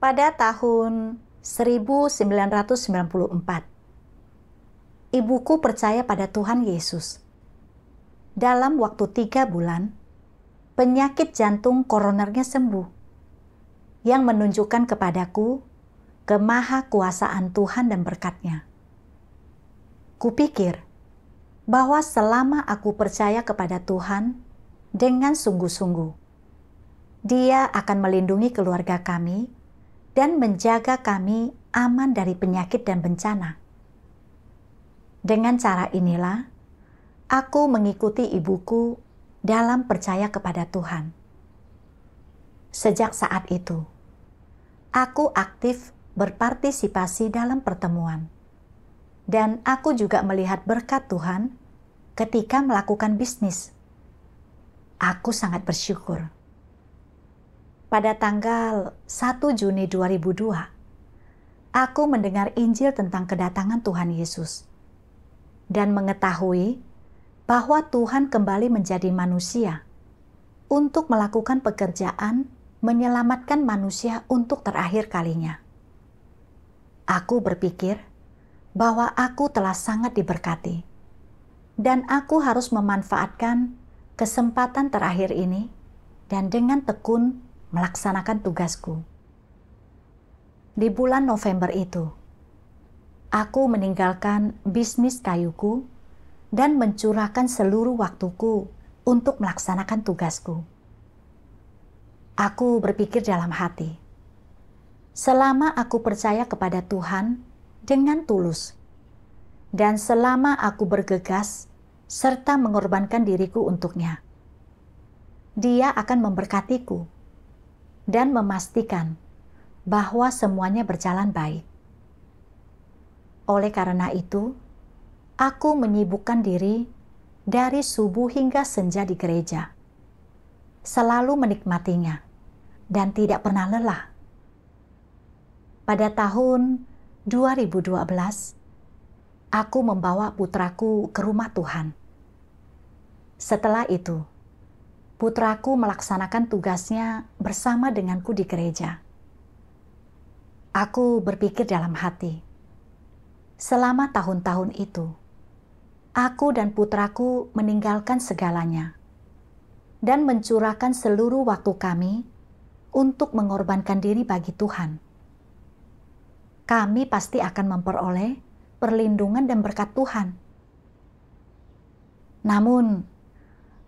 Pada tahun 1994, ibuku percaya pada Tuhan Yesus. Dalam waktu 3 bulan, penyakit jantung koronernya sembuh, yang menunjukkan kepadaku kemahakuasaan Tuhan dan berkat-Nya. Kupikir bahwa selama aku percaya kepada Tuhan dengan sungguh-sungguh, Dia akan melindungi keluarga kami dan menjaga kami aman dari penyakit dan bencana. Dengan cara inilah, aku mengikuti ibuku dalam percaya kepada Tuhan. Sejak saat itu, aku aktif berpartisipasi dalam pertemuan. Dan aku juga melihat berkat Tuhan ketika melakukan bisnis. Aku sangat bersyukur. Pada tanggal 1 Juni 2002, aku mendengar Injil tentang kedatangan Tuhan Yesus dan mengetahui bahwa Tuhan kembali menjadi manusia untuk melakukan pekerjaan menyelamatkan manusia untuk terakhir kalinya. Aku berpikir bahwa aku telah sangat diberkati dan aku harus memanfaatkan kesempatan terakhir ini dan dengan tekun melaksanakan tugasku. Di bulan November itu, aku meninggalkan bisnis kayuku dan mencurahkan seluruh waktuku untuk melaksanakan tugasku. Aku berpikir dalam hati, selama aku percaya kepada Tuhan dengan tulus, dan selama aku bergegas serta mengorbankan diriku untuknya, Dia akan memberkatiku dan memastikan bahwa semuanya berjalan baik. Oleh karena itu, aku menyibukkan diri dari subuh hingga senja di gereja, selalu menikmatinya dan tidak pernah lelah. Pada tahun 2012, aku membawa putraku ke rumah Tuhan. Setelah itu, putraku melaksanakan tugasnya bersama denganku di gereja. Aku berpikir dalam hati, selama tahun-tahun itu, aku dan putraku meninggalkan segalanya dan mencurahkan seluruh waktu kami untuk mengorbankan diri bagi Tuhan. Kami pasti akan memperoleh perlindungan dan berkat Tuhan. Namun,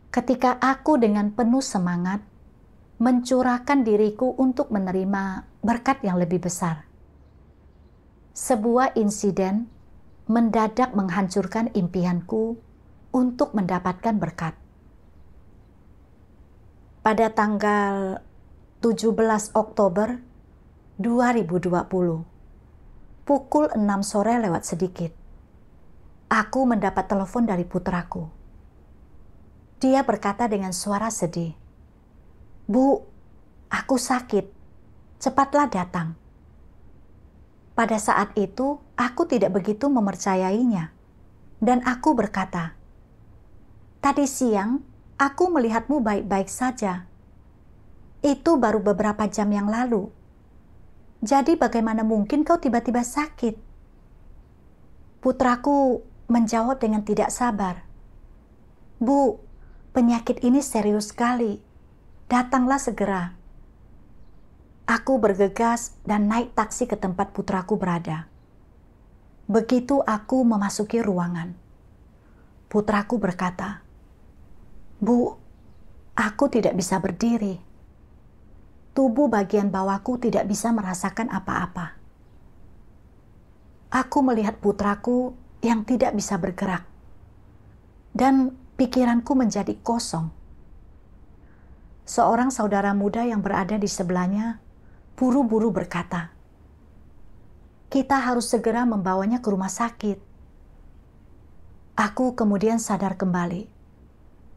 ketika aku dengan penuh semangat mencurahkan diriku untuk menerima berkat yang lebih besar, sebuah insiden mendadak menghancurkan impianku untuk mendapatkan berkat. Pada tanggal 17 Oktober 2020, pukul 6 sore lewat sedikit, aku mendapat telepon dari putraku. Dia berkata dengan suara sedih, "Bu, aku sakit. Cepatlah datang." Pada saat itu, aku tidak begitu mempercayainya. Dan aku berkata, "Tadi siang, aku melihatmu baik-baik saja. Itu baru beberapa jam yang lalu. Jadi bagaimana mungkin kau tiba-tiba sakit?" Putraku menjawab dengan tidak sabar, "Bu, penyakit ini serius sekali. Datanglah segera." Aku bergegas dan naik taksi ke tempat putraku berada. Begitu aku memasuki ruangan, putraku berkata, "Bu, aku tidak bisa berdiri. Tubuh bagian bawahku tidak bisa merasakan apa-apa." Aku melihat putraku yang tidak bisa bergerak, dan pikiranku menjadi kosong. Seorang saudara muda yang berada di sebelahnya buru-buru berkata, "Kita harus segera membawanya ke rumah sakit." Aku kemudian sadar kembali,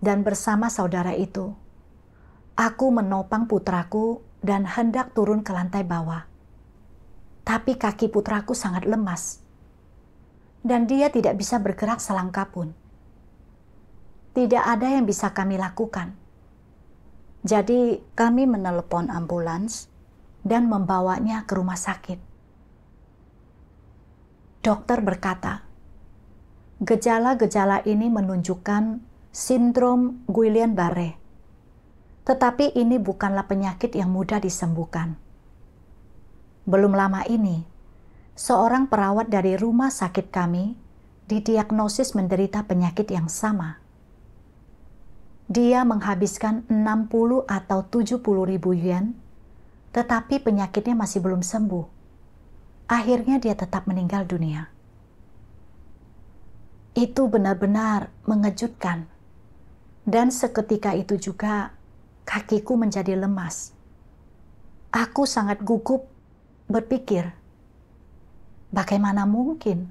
dan bersama saudara itu, aku menopang putraku dan hendak turun ke lantai bawah. Tapi kaki putraku sangat lemas, dan dia tidak bisa bergerak selangkah pun. Tidak ada yang bisa kami lakukan. Jadi kami menelepon ambulans dan membawanya ke rumah sakit. Dokter berkata, gejala-gejala ini menunjukkan sindrom Guillain-Barré, tetapi ini bukanlah penyakit yang mudah disembuhkan. Belum lama ini, seorang perawat dari rumah sakit kami didiagnosis menderita penyakit yang sama. Dia menghabiskan 60 atau 70 ribu yen, tetapi penyakitnya masih belum sembuh. Akhirnya dia tetap meninggal dunia. Itu benar-benar mengejutkan. Dan seketika itu juga kakiku menjadi lemas. Aku sangat gugup berpikir, bagaimana mungkin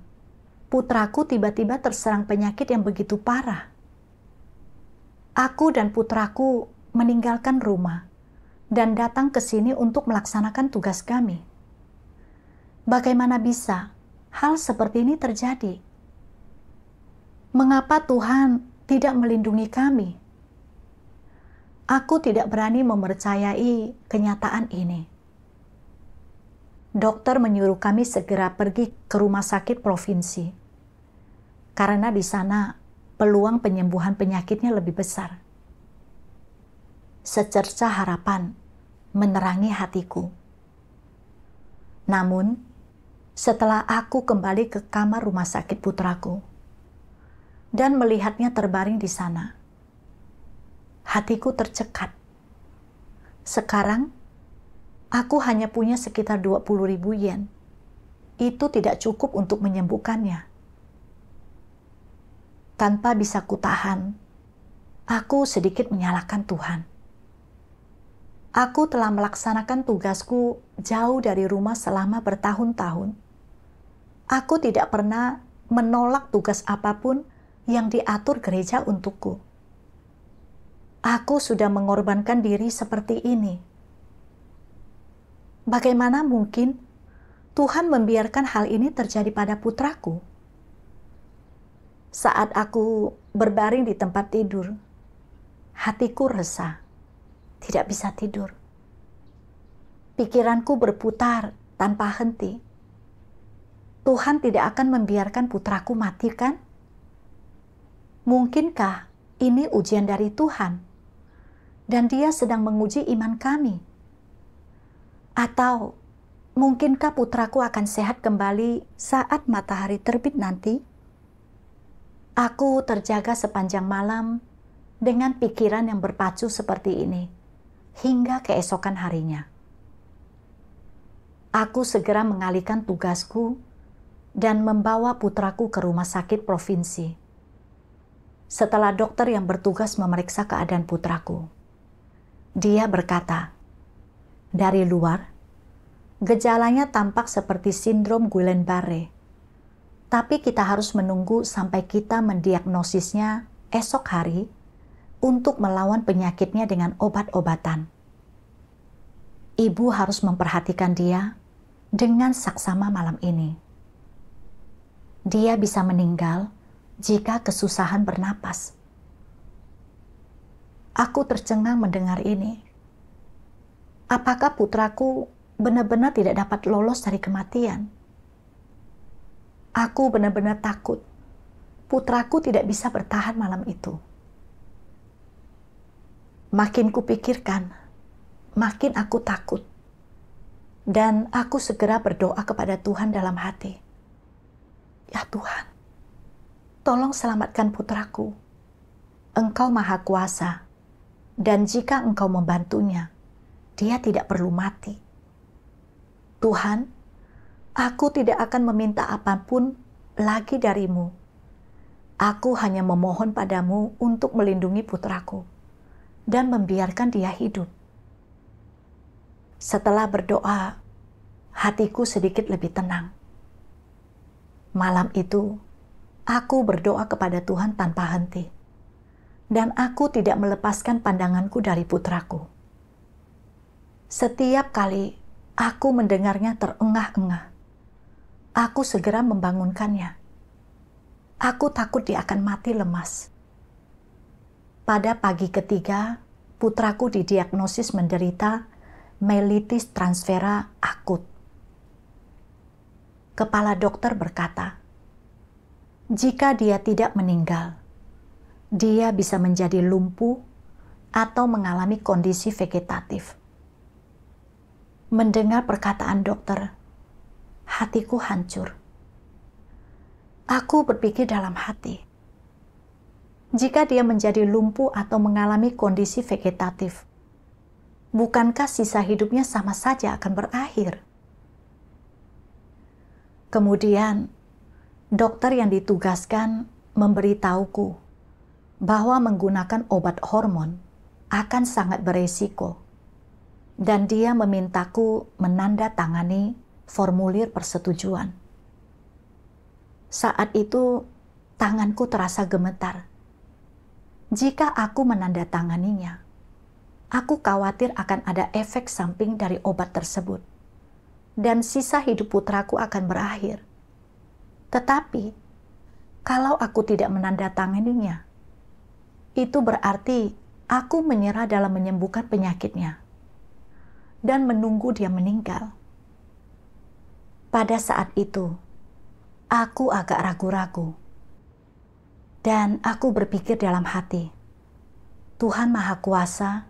putraku tiba-tiba terserang penyakit yang begitu parah? Aku dan putraku meninggalkan rumah dan datang ke sini untuk melaksanakan tugas kami. Bagaimana bisa hal seperti ini terjadi? Mengapa Tuhan tidak melindungi kami? Aku tidak berani mempercayai kenyataan ini. Dokter menyuruh kami segera pergi ke rumah sakit provinsi, karena di sana peluang penyembuhan penyakitnya lebih besar. Secerca harapan menerangi hatiku. Namun, setelah aku kembali ke kamar rumah sakit putraku dan melihatnya terbaring di sana, hatiku tercekat. Sekarang, aku hanya punya sekitar 20 ribu yen. Itu tidak cukup untuk menyembuhkannya. Tanpa bisa kutahan, aku sedikit menyalahkan Tuhan. Aku telah melaksanakan tugasku jauh dari rumah selama bertahun-tahun. Aku tidak pernah menolak tugas apapun yang diatur gereja untukku. Aku sudah mengorbankan diri seperti ini. Bagaimana mungkin Tuhan membiarkan hal ini terjadi pada putraku? Saat aku berbaring di tempat tidur, hatiku resah, tidak bisa tidur. Pikiranku berputar tanpa henti. Tuhan tidak akan membiarkan putraku mati, kan? Mungkinkah ini ujian dari Tuhan dan Dia sedang menguji iman kami? Atau mungkinkah putraku akan sehat kembali saat matahari terbit nanti? Aku terjaga sepanjang malam dengan pikiran yang berpacu seperti ini hingga keesokan harinya. Aku segera mengalihkan tugasku dan membawa putraku ke rumah sakit provinsi. Setelah dokter yang bertugas memeriksa keadaan putraku, dia berkata, dari luar, gejalanya tampak seperti sindrom Guillain-Barré, tapi kita harus menunggu sampai kita mendiagnosisnya esok hari untuk melawan penyakitnya dengan obat-obatan. Ibu harus memperhatikan dia dengan saksama malam ini. Dia bisa meninggal jika kesusahan bernapas. Aku tercengang mendengar ini. Apakah putraku benar-benar tidak dapat lolos dari kematian? Aku benar-benar takut putraku tidak bisa bertahan malam itu. Makin kupikirkan, makin aku takut. Dan aku segera berdoa kepada Tuhan dalam hati. Ya Tuhan, tolong selamatkan putraku. Engkau Maha Kuasa, dan jika Engkau membantunya, dia tidak perlu mati. Tuhan, aku tidak akan meminta apapun lagi darimu. Aku hanya memohon padamu untuk melindungi putraku dan membiarkan dia hidup. Setelah berdoa, hatiku sedikit lebih tenang. Malam itu, aku berdoa kepada Tuhan tanpa henti, dan aku tidak melepaskan pandanganku dari putraku. Setiap kali aku mendengarnya terengah-engah, aku segera membangunkannya. Aku takut dia akan mati lemas. Pada pagi ketiga, putraku didiagnosis menderita myelitis transfera akut. Kepala dokter berkata, jika dia tidak meninggal, dia bisa menjadi lumpuh atau mengalami kondisi vegetatif. Mendengar perkataan dokter, hatiku hancur. Aku berpikir dalam hati, jika dia menjadi lumpuh atau mengalami kondisi vegetatif, bukankah sisa hidupnya sama saja akan berakhir? Kemudian, dokter yang ditugaskan memberitahuku bahwa menggunakan obat hormon akan sangat beresiko, dan dia memintaku menandatangani formulir persetujuan. Saat itu, tanganku terasa gemetar. Jika aku menandatanganinya, aku khawatir akan ada efek samping dari obat tersebut, dan sisa hidup putraku akan berakhir. Tetapi, kalau aku tidak menandatanganinya, itu berarti aku menyerah dalam menyembuhkan penyakitnya dan menunggu dia meninggal. Pada saat itu, aku agak ragu-ragu, dan aku berpikir dalam hati, Tuhan Maha Kuasa,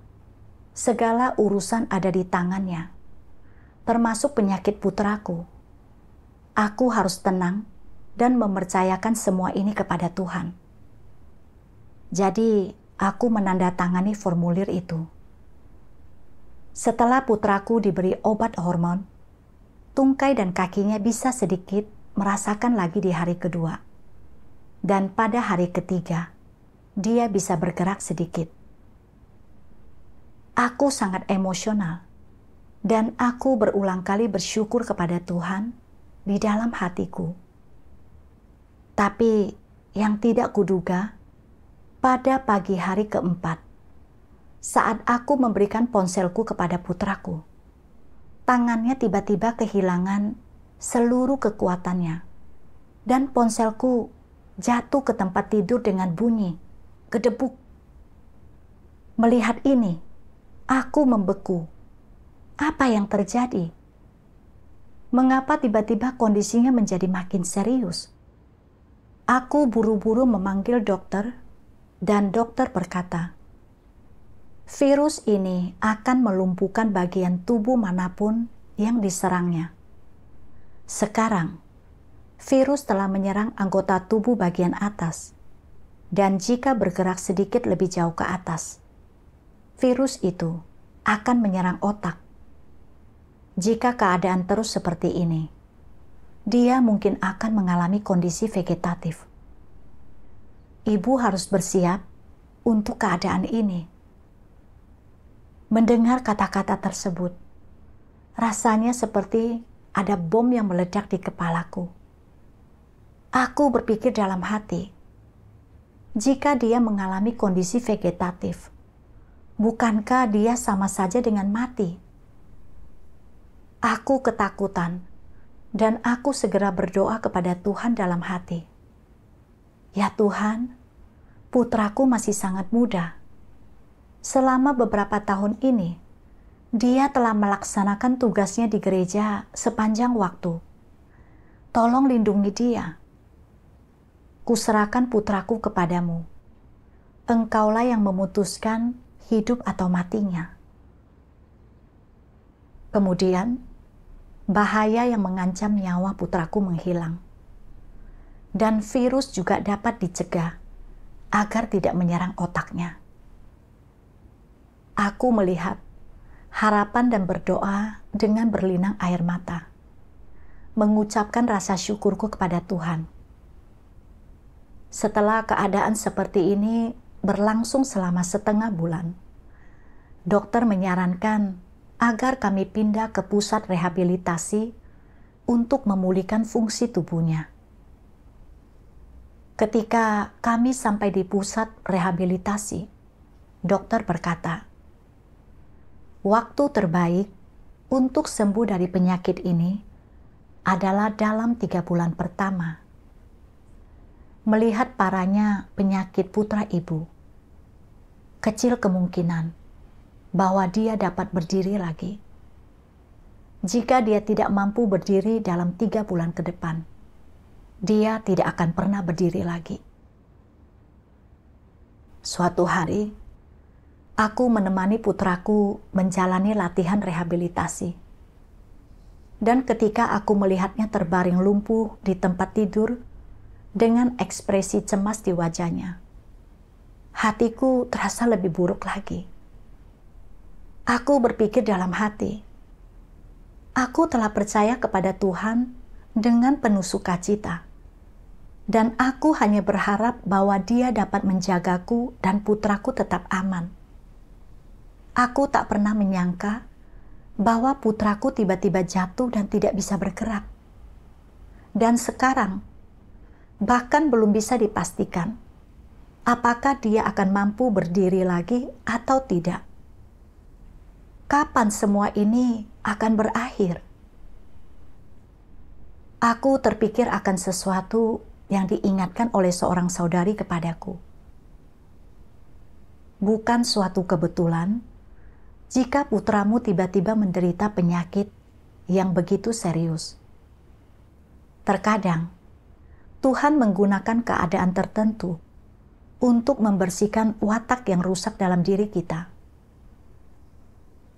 segala urusan ada di tangannya, termasuk penyakit putraku. Aku harus tenang dan mempercayakan semua ini kepada Tuhan. Jadi, aku menandatangani formulir itu. Setelah putraku diberi obat hormon, tungkai dan kakinya bisa sedikit merasakan lagi di hari kedua. Dan pada hari ketiga, dia bisa bergerak sedikit. Aku sangat emosional, dan aku berulang kali bersyukur kepada Tuhan di dalam hatiku. Tapi yang tidak kuduga, pada pagi hari keempat, saat aku memberikan ponselku kepada putraku, tangannya tiba-tiba kehilangan seluruh kekuatannya, dan ponselku jatuh ke tempat tidur dengan bunyi gedebuk. Melihat ini, aku membeku. Apa yang terjadi? Mengapa tiba-tiba kondisinya menjadi makin serius? Aku buru-buru memanggil dokter, dan dokter berkata, virus ini akan melumpuhkan bagian tubuh manapun yang diserangnya. Sekarang, virus telah menyerang anggota tubuh bagian atas, dan jika bergerak sedikit lebih jauh ke atas, virus itu akan menyerang otak. Jika keadaan terus seperti ini, dia mungkin akan mengalami kondisi vegetatif. Ibu harus bersiap untuk keadaan ini. Mendengar kata-kata tersebut, rasanya seperti ada bom yang meledak di kepalaku. Aku berpikir dalam hati, jika dia mengalami kondisi vegetatif, bukankah dia sama saja dengan mati? Aku ketakutan, dan aku segera berdoa kepada Tuhan dalam hati. Ya Tuhan, putraku masih sangat muda. Selama beberapa tahun ini, dia telah melaksanakan tugasnya di gereja sepanjang waktu. Tolong lindungi dia. Kuserahkan putraku kepadamu. Engkaulah yang memutuskan hidup atau matinya. Kemudian, bahaya yang mengancam nyawa putraku menghilang. Dan virus juga dapat dicegah agar tidak menyerang otaknya. Aku melihat harapan dan berdoa dengan berlinang air mata, mengucapkan rasa syukurku kepada Tuhan. Setelah keadaan seperti ini berlangsung selama setengah bulan, dokter menyarankan agar kami pindah ke pusat rehabilitasi untuk memulihkan fungsi tubuhnya. Ketika kami sampai di pusat rehabilitasi, dokter berkata, waktu terbaik untuk sembuh dari penyakit ini adalah dalam 3 bulan pertama. Melihat parahnya penyakit putra ibu, kecil kemungkinan bahwa dia dapat berdiri lagi. jika dia tidak mampu berdiri dalam 3 bulan ke depan, dia tidak akan pernah berdiri lagi. Suatu hari, aku menemani putraku menjalani latihan rehabilitasi. Dan ketika aku melihatnya terbaring lumpuh di tempat tidur dengan ekspresi cemas di wajahnya, hatiku terasa lebih buruk lagi. Aku berpikir dalam hati, aku telah percaya kepada Tuhan dengan penuh sukacita, dan aku hanya berharap bahwa Dia dapat menjagaku dan putraku tetap aman. Aku tak pernah menyangka bahwa putraku tiba-tiba jatuh dan tidak bisa bergerak. Dan sekarang, bahkan belum bisa dipastikan apakah dia akan mampu berdiri lagi atau tidak. Kapan semua ini akan berakhir? Aku terpikir akan sesuatu yang diingatkan oleh seorang saudari kepadaku. Bukan suatu kebetulan jika putramu tiba-tiba menderita penyakit yang begitu serius. Terkadang, Tuhan menggunakan keadaan tertentu untuk membersihkan watak yang rusak dalam diri kita.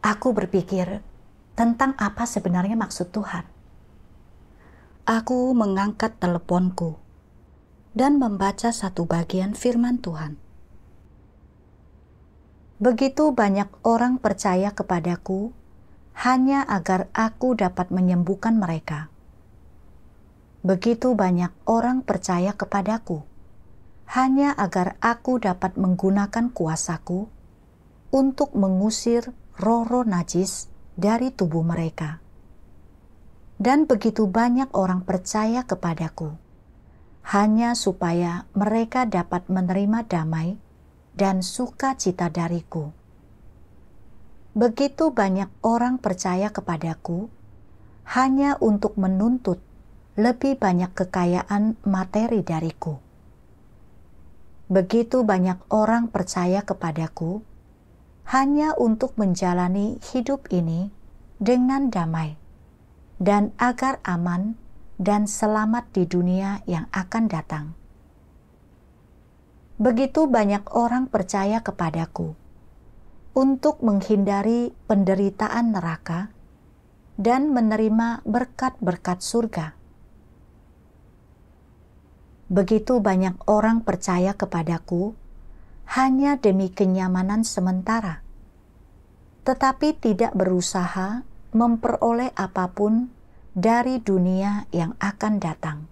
Aku berpikir tentang apa sebenarnya maksud Tuhan. Aku mengangkat teleponku dan membaca satu bagian firman Tuhan. Begitu banyak orang percaya kepadaku hanya agar aku dapat menyembuhkan mereka. Begitu banyak orang percaya kepadaku hanya agar aku dapat menggunakan kuasaku untuk mengusir roh-roh najis dari tubuh mereka. Dan begitu banyak orang percaya kepadaku hanya supaya mereka dapat menerima damai dan sukacita dariku. Begitu banyak orang percaya kepadaku hanya untuk menuntut lebih banyak kekayaan materi dariku. Begitu banyak orang percaya kepadaku hanya untuk menjalani hidup ini dengan damai dan agar aman dan selamat di dunia yang akan datang. Begitu banyak orang percaya kepadaku untuk menghindari penderitaan neraka dan menerima berkat-berkat surga. Begitu banyak orang percaya kepadaku hanya demi kenyamanan sementara, tetapi tidak berusaha memperoleh apapun dari dunia yang akan datang.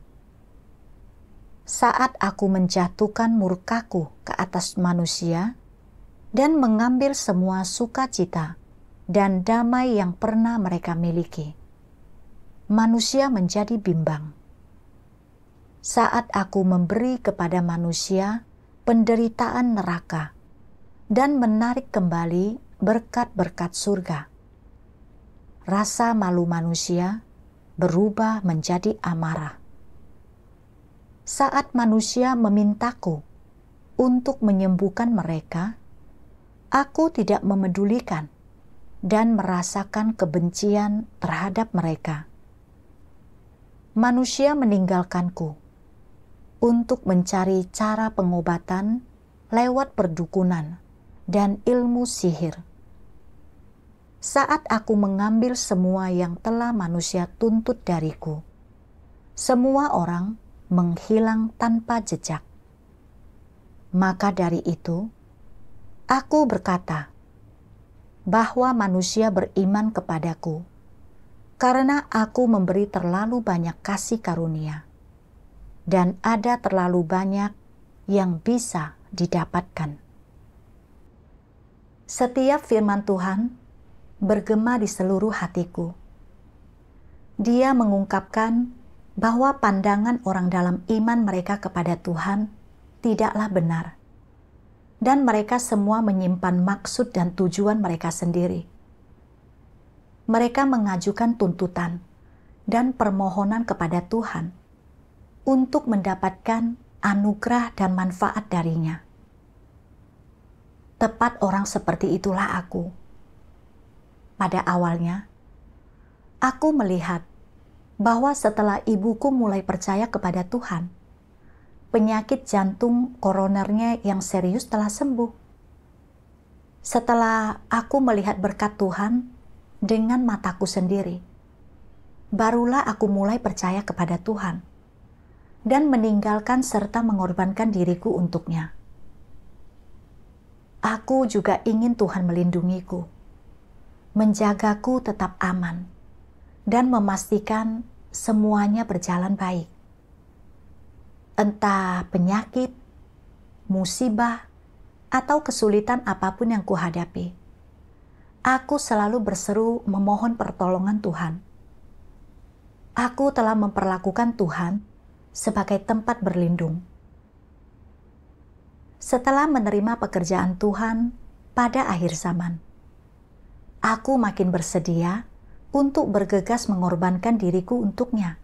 Saat aku menjatuhkan murkaku ke atas manusia dan mengambil semua sukacita dan damai yang pernah mereka miliki, manusia menjadi bimbang. Saat aku memberi kepada manusia penderitaan neraka dan menarik kembali berkat-berkat surga, rasa malu manusia berubah menjadi amarah. Saat manusia memintaku untuk menyembuhkan mereka, aku tidak memedulikan dan merasakan kebencian terhadap mereka. Manusia meninggalkanku untuk mencari cara pengobatan lewat perdukunan dan ilmu sihir. Saat aku mengambil semua yang telah manusia tuntut dariku, semua orang menghilang tanpa jejak. Maka dari itu, aku berkata bahwa manusia beriman kepadaku karena aku memberi terlalu banyak kasih karunia, dan ada terlalu banyak yang bisa didapatkan. Setiap firman Tuhan bergema di seluruh hatiku. Dia mengungkapkan bahwa pandangan orang dalam iman mereka kepada Tuhan tidaklah benar, dan mereka semua menyimpan maksud dan tujuan mereka sendiri. Mereka mengajukan tuntutan dan permohonan kepada Tuhan untuk mendapatkan anugerah dan manfaat darinya. Tepat orang seperti itulah aku. Pada awalnya, aku melihat bahwa setelah ibuku mulai percaya kepada Tuhan, penyakit jantung koronernya yang serius telah sembuh. Setelah aku melihat berkat Tuhan dengan mataku sendiri, barulah aku mulai percaya kepada Tuhan dan meninggalkan serta mengorbankan diriku untuknya. Aku juga ingin Tuhan melindungiku, menjagaku tetap aman, dan memastikan semuanya berjalan baik. Entah penyakit, musibah, atau kesulitan apapun yang kuhadapi, aku selalu berseru memohon pertolongan Tuhan. Aku telah memperlakukan Tuhan sebagai tempat berlindung. Setelah menerima pekerjaan Tuhan pada akhir zaman, aku makin bersedia untuk bergegas mengorbankan diriku untuknya.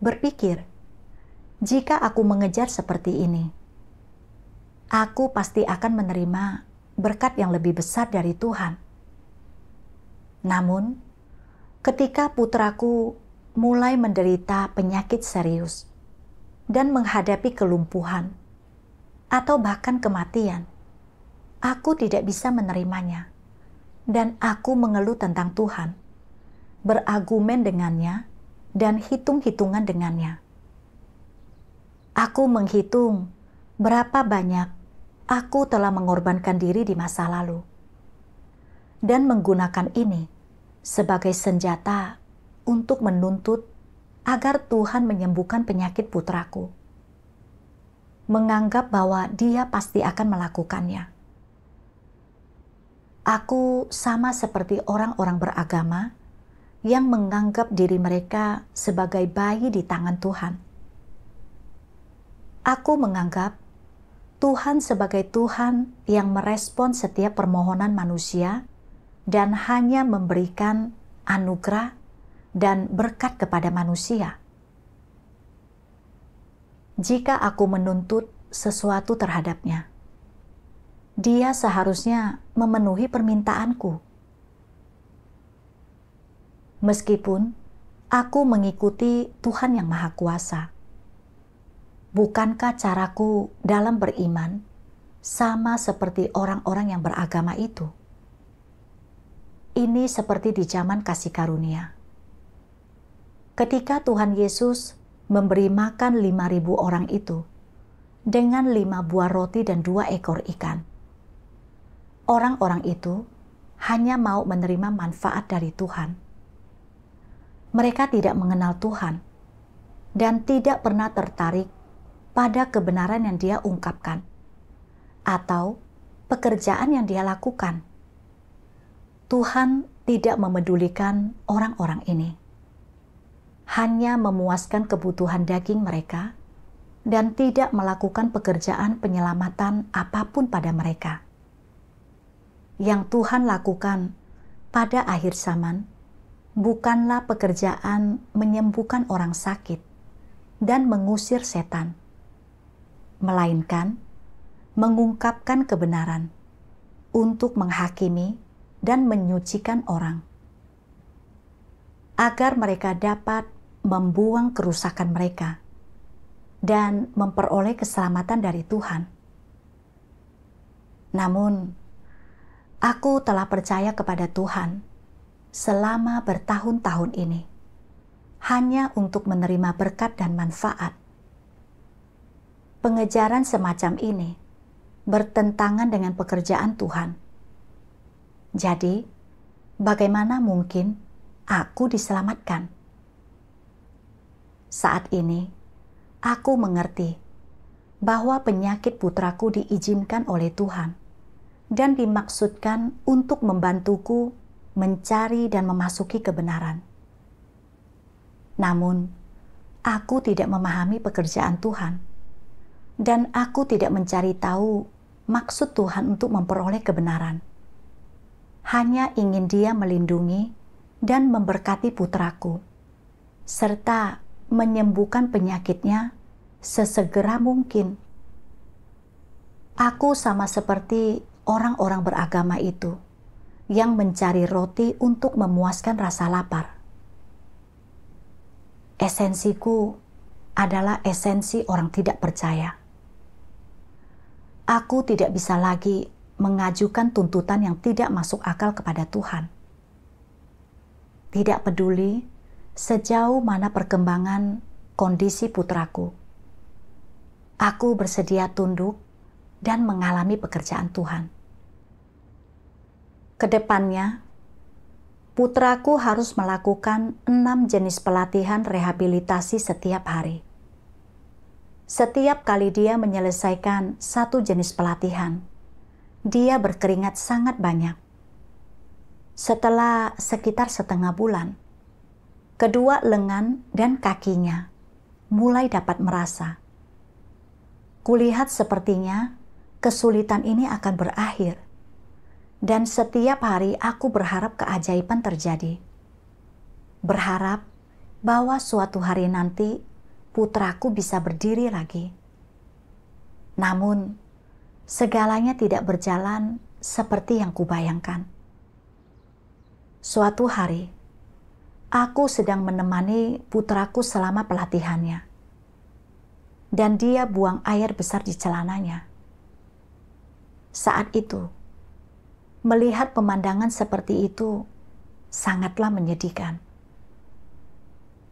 Berpikir, jika aku mengejar seperti ini, aku pasti akan menerima berkat yang lebih besar dari Tuhan. Namun, ketika putraku mulai menderita penyakit serius dan menghadapi kelumpuhan atau bahkan kematian, aku tidak bisa menerimanya, dan aku mengeluh tentang Tuhan, berargumen dengannya, dan hitung-hitungan dengannya. Aku menghitung berapa banyak aku telah mengorbankan diri di masa lalu, dan menggunakan ini sebagai senjata untuk menuntut agar Tuhan menyembuhkan penyakit putraku, menganggap bahwa Dia pasti akan melakukannya. Aku sama seperti orang-orang beragama yang menganggap diri mereka sebagai bayi di tangan Tuhan. Aku menganggap Tuhan sebagai Tuhan yang merespon setiap permohonan manusia dan hanya memberikan anugerah dan berkat kepada manusia. Jika aku menuntut sesuatu terhadapnya, Dia seharusnya memenuhi permintaanku. Meskipun aku mengikuti Tuhan yang Maha Kuasa, bukankah caraku dalam beriman sama seperti orang-orang yang beragama itu? Ini seperti di zaman kasih karunia. Ketika Tuhan Yesus memberi makan 5.000 orang itu dengan 5 buah roti dan 2 ekor ikan, orang-orang itu hanya mau menerima manfaat dari Tuhan. Mereka tidak mengenal Tuhan dan tidak pernah tertarik pada kebenaran yang Dia ungkapkan atau pekerjaan yang Dia lakukan. Tuhan tidak memedulikan orang-orang ini, hanya memuaskan kebutuhan daging mereka dan tidak melakukan pekerjaan penyelamatan apapun pada mereka. Yang Tuhan lakukan pada akhir zaman bukanlah pekerjaan menyembuhkan orang sakit dan mengusir setan, melainkan mengungkapkan kebenaran untuk menghakimi dan menyucikan orang, agar mereka dapat membuang kerusakan mereka dan memperoleh keselamatan dari Tuhan. Namun, aku telah percaya kepada Tuhan selama bertahun-tahun ini, hanya untuk menerima berkat dan manfaat. Pengejaran semacam ini bertentangan dengan pekerjaan Tuhan. Jadi, bagaimana mungkin aku diselamatkan? Saat ini, aku mengerti bahwa penyakit putraku diizinkan oleh Tuhan dan dimaksudkan untuk membantuku mencari dan memasuki kebenaran. Namun, aku tidak memahami pekerjaan Tuhan, dan aku tidak mencari tahu maksud Tuhan untuk memperoleh kebenaran. Hanya ingin Dia melindungi dan memberkati putraku, serta menyembuhkan penyakitnya sesegera mungkin. Aku sama seperti orang-orang beragama itu yang mencari roti untuk memuaskan rasa lapar. Esensiku adalah esensi orang tidak percaya. Aku tidak bisa lagi mengajukan tuntutan yang tidak masuk akal kepada Tuhan. Tidak peduli sejauh mana perkembangan kondisi putraku. Aku bersedia tunduk dan mengalami pekerjaan Tuhan. Kedepannya, putraku harus melakukan 6 jenis pelatihan rehabilitasi setiap hari. Setiap kali dia menyelesaikan satu jenis pelatihan, dia berkeringat sangat banyak. Setelah sekitar setengah bulan, kedua lengan dan kakinya mulai dapat merasa. Kulihat sepertinya kesulitan ini akan berakhir. Dan setiap hari aku berharap keajaiban terjadi. Berharap bahwa suatu hari nanti putraku bisa berdiri lagi. Namun, segalanya tidak berjalan seperti yang kubayangkan. Suatu hari, aku sedang menemani putraku selama pelatihannya. Dan dia buang air besar di celananya. Saat itu, melihat pemandangan seperti itu sangatlah menyedihkan.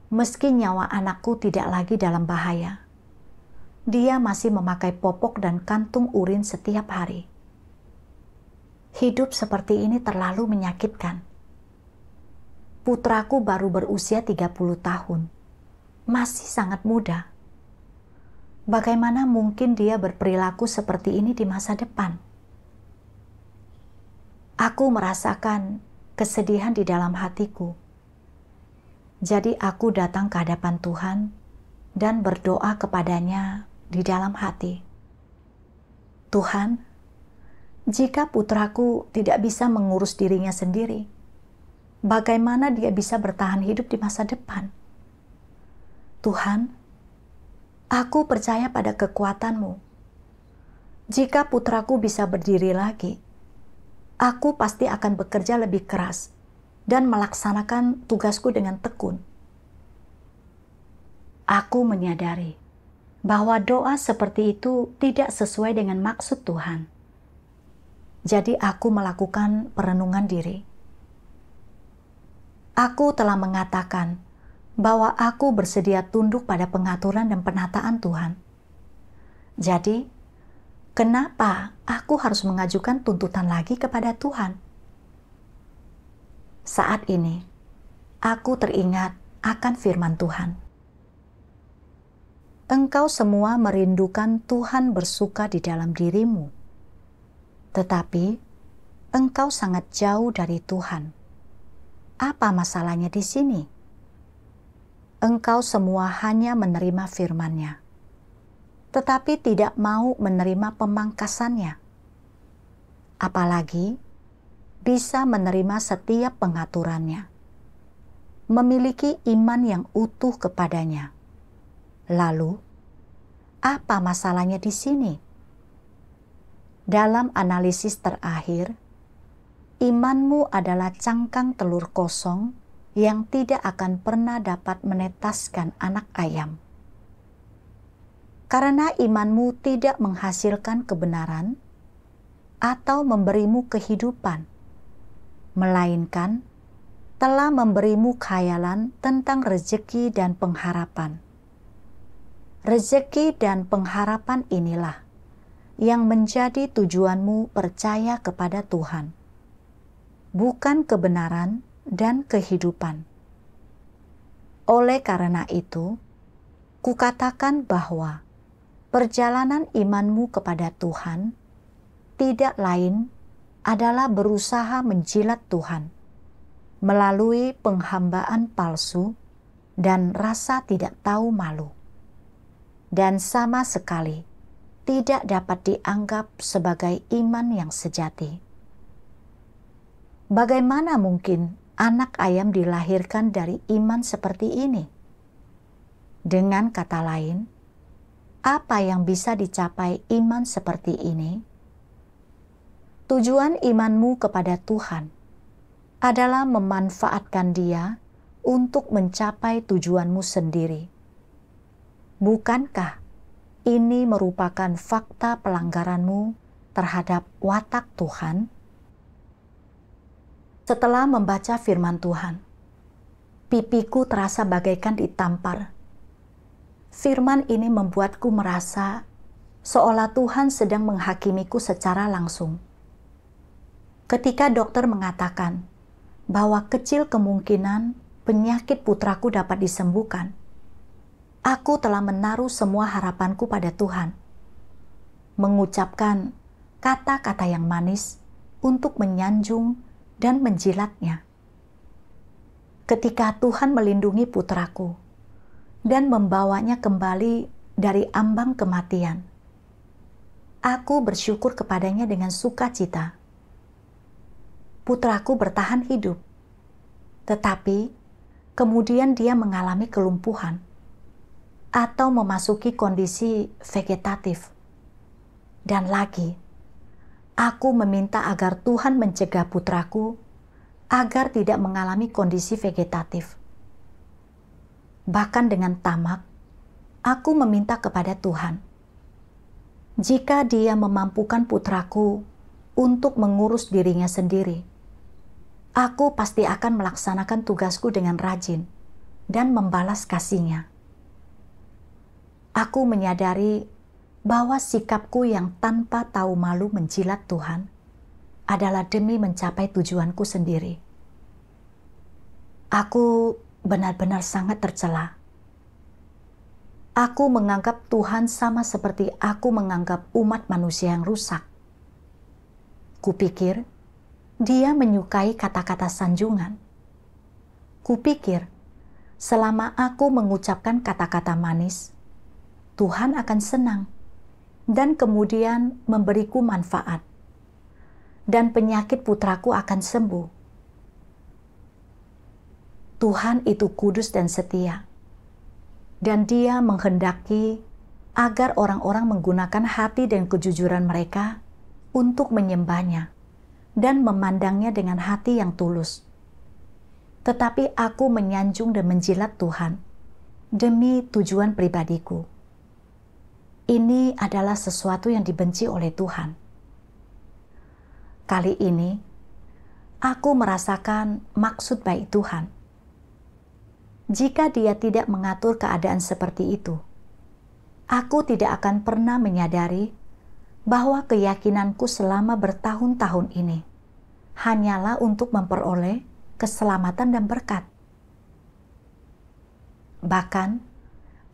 Meski nyawa anakku tidak lagi dalam bahaya, dia masih memakai popok dan kantung urin setiap hari. Hidup seperti ini terlalu menyakitkan. Putraku baru berusia 30 tahun, masih sangat muda. Bagaimana mungkin dia berperilaku seperti ini di masa depan? Aku merasakan kesedihan di dalam hatiku. Jadi aku datang ke hadapan Tuhan dan berdoa kepadanya di dalam hati. Tuhan, jika putraku tidak bisa mengurus dirinya sendiri, bagaimana dia bisa bertahan hidup di masa depan? Tuhan, aku percaya pada kekuatan-Mu. Jika putraku bisa berdiri lagi, aku pasti akan bekerja lebih keras dan melaksanakan tugasku dengan tekun. Aku menyadari bahwa doa seperti itu tidak sesuai dengan maksud Tuhan. Jadi aku melakukan perenungan diri. Aku telah mengatakan bahwa aku bersedia tunduk pada pengaturan dan penataan Tuhan. Jadi, kenapa aku harus mengajukan tuntutan lagi kepada Tuhan? Saat ini, aku teringat akan firman Tuhan. Engkau semua merindukan Tuhan bersuka di dalam dirimu, tetapi engkau sangat jauh dari Tuhan. Apa masalahnya di sini? Engkau semua hanya menerima firman-Nya, tetapi tidak mau menerima pemangkasannya. Apalagi bisa menerima setiap pengaturannya, memiliki iman yang utuh kepadanya. Lalu, apa masalahnya di sini? Dalam analisis terakhir, imanmu adalah cangkang telur kosong yang tidak akan pernah dapat menetaskan anak ayam. Karena imanmu tidak menghasilkan kebenaran atau memberimu kehidupan, melainkan telah memberimu khayalan tentang rezeki dan pengharapan. Rezeki dan pengharapan inilah yang menjadi tujuanmu percaya kepada Tuhan, bukan kebenaran dan kehidupan. Oleh karena itu, kukatakan bahwa perjalanan imanmu kepada Tuhan tidak lain adalah berusaha menjilat Tuhan melalui penghambaan palsu dan rasa tidak tahu malu, dan sama sekali tidak dapat dianggap sebagai iman yang sejati. Bagaimana mungkin anak ayam dilahirkan dari iman seperti ini? Dengan kata lain, apa yang bisa dicapai iman seperti ini? Tujuan imanmu kepada Tuhan adalah memanfaatkan dia untuk mencapai tujuanmu sendiri. Bukankah ini merupakan fakta pelanggaranmu terhadap watak Tuhan? Setelah membaca firman Tuhan, pipiku terasa bagaikan ditampar. Firman ini membuatku merasa seolah Tuhan sedang menghakimiku secara langsung. Ketika dokter mengatakan bahwa kecil kemungkinan penyakit putraku dapat disembuhkan, aku telah menaruh semua harapanku pada Tuhan, mengucapkan kata-kata yang manis untuk menyanjung dan menjilatnya. Ketika Tuhan melindungi putraku dan membawanya kembali dari ambang kematian, aku bersyukur kepadanya dengan sukacita. Putraku bertahan hidup, tetapi kemudian dia mengalami kelumpuhan atau memasuki kondisi vegetatif. Dan lagi, aku meminta agar Tuhan mencegah putraku agar tidak mengalami kondisi vegetatif. Bahkan dengan tamak, aku meminta kepada Tuhan, jika Dia memampukan putraku untuk mengurus dirinya sendiri, aku pasti akan melaksanakan tugasku dengan rajin dan membalas kasih-Nya. Aku menyadari bahwa sikapku yang tanpa tahu malu menjilat Tuhan adalah demi mencapai tujuanku sendiri. Aku benar-benar sangat tercela. Aku menganggap Tuhan sama seperti aku menganggap umat manusia yang rusak. Kupikir Dia menyukai kata-kata sanjungan. Kupikir selama aku mengucapkan kata-kata manis, Tuhan akan senang dan kemudian memberiku manfaat, dan penyakit putraku akan sembuh. Tuhan itu kudus dan setia, dan Dia menghendaki agar orang-orang menggunakan hati dan kejujuran mereka untuk menyembah-Nya dan memandangnya dengan hati yang tulus. Tetapi aku menyanjung dan menjilat Tuhan demi tujuan pribadiku. Ini adalah sesuatu yang dibenci oleh Tuhan. Kali ini, aku merasakan maksud baik Tuhan. Jika Dia tidak mengatur keadaan seperti itu, aku tidak akan pernah menyadari bahwa keyakinanku selama bertahun-tahun ini hanyalah untuk memperoleh keselamatan dan berkat. Bahkan,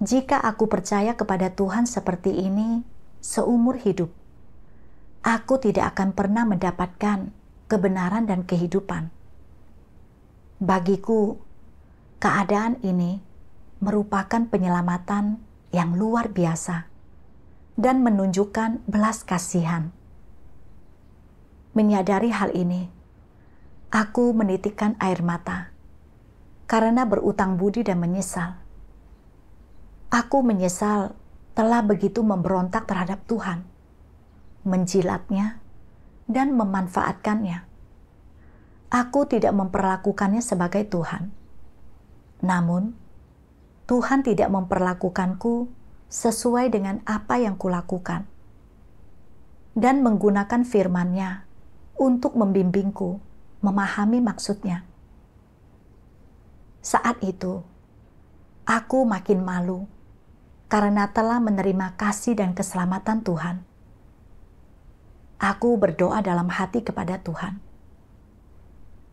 jika aku percaya kepada Tuhan seperti ini seumur hidup, aku tidak akan pernah mendapatkan kebenaran dan kehidupan. Bagiku, keadaan ini merupakan penyelamatan yang luar biasa dan menunjukkan belas kasihan. Menyadari hal ini, aku menitikkan air mata karena berutang budi dan menyesal. Aku menyesal telah begitu memberontak terhadap Tuhan, menjilatnya, dan memanfaatkannya. Aku tidak memperlakukannya sebagai Tuhan. Namun, Tuhan tidak memperlakukanku sesuai dengan apa yang kulakukan, dan menggunakan firman-Nya untuk membimbingku memahami maksud-Nya. Saat itu, aku makin malu karena telah menerima kasih dan keselamatan Tuhan. Aku berdoa dalam hati kepada Tuhan.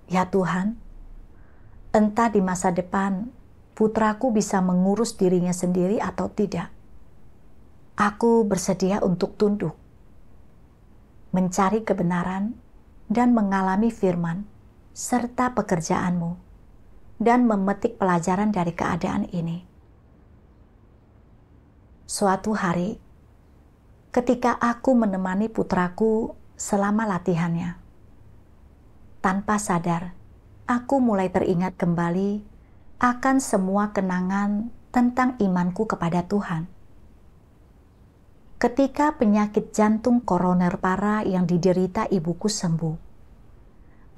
Ya Tuhan, entah di masa depan putraku bisa mengurus dirinya sendiri atau tidak, aku bersedia untuk tunduk, mencari kebenaran dan mengalami firman serta pekerjaan-Mu, dan memetik pelajaran dari keadaan ini. Suatu hari, ketika aku menemani putraku selama latihannya, tanpa sadar, aku mulai teringat kembali akan semua kenangan tentang imanku kepada Tuhan. Ketika penyakit jantung koroner parah yang diderita ibuku sembuh,